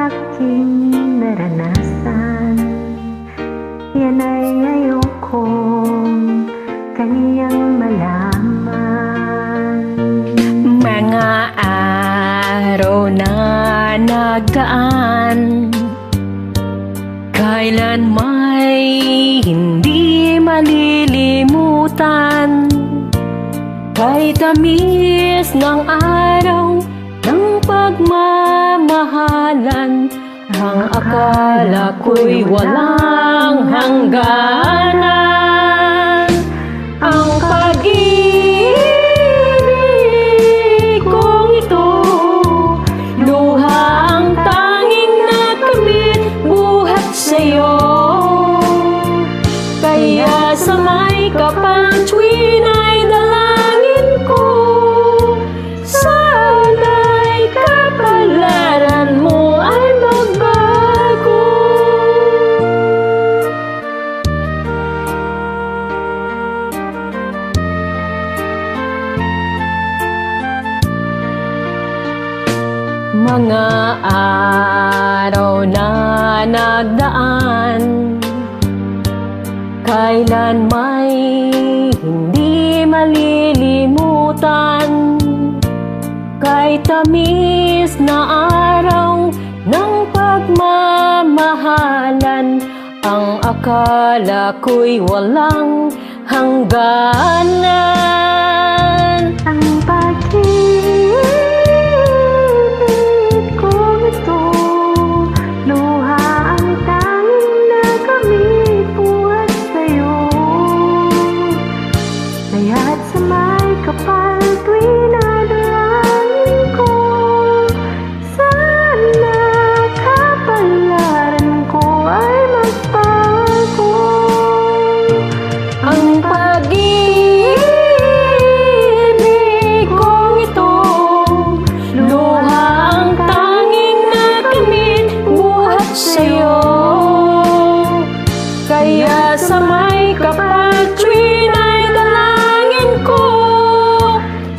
aking naranasan, yan ay ayokong kaniyang malaman. Mga araw na nagdaan, kailan may hindi malilimutan. Kay tamis ng araw ng pagmamahalan, ang akala ko'y walang hangganan. Ang pag-ibig kong ito, luha ang tanging nakamit buhat sa'yo. Kaya sa may kapal tuwin ay dalangin ko, sana'y kapalaran mo ay magbago. Mga araw na nagdaan, kailan may hindi malilimutan. Kay tamis na araw ng pagmamahalan, ang akala ko'y walang hangganan. Ang pag-ibig kong ito, luha ang tanging nakamit buhat sa'yo. Kaya't sa may kapal tuwin na dalangin ko, sana kapalaran ko ay magbago. Ang pag-ibig kong ito, luha ang tanging nakamit buhat sa'yo. Kaya sa may kapal tuwin ay dalangin ko,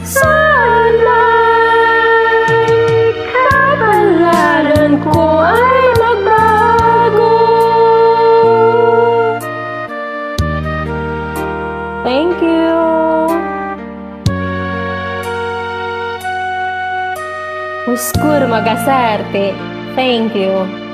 sana'y kapalaran ko ay magbago. Thank you. Oscuro magasarte. Thank you.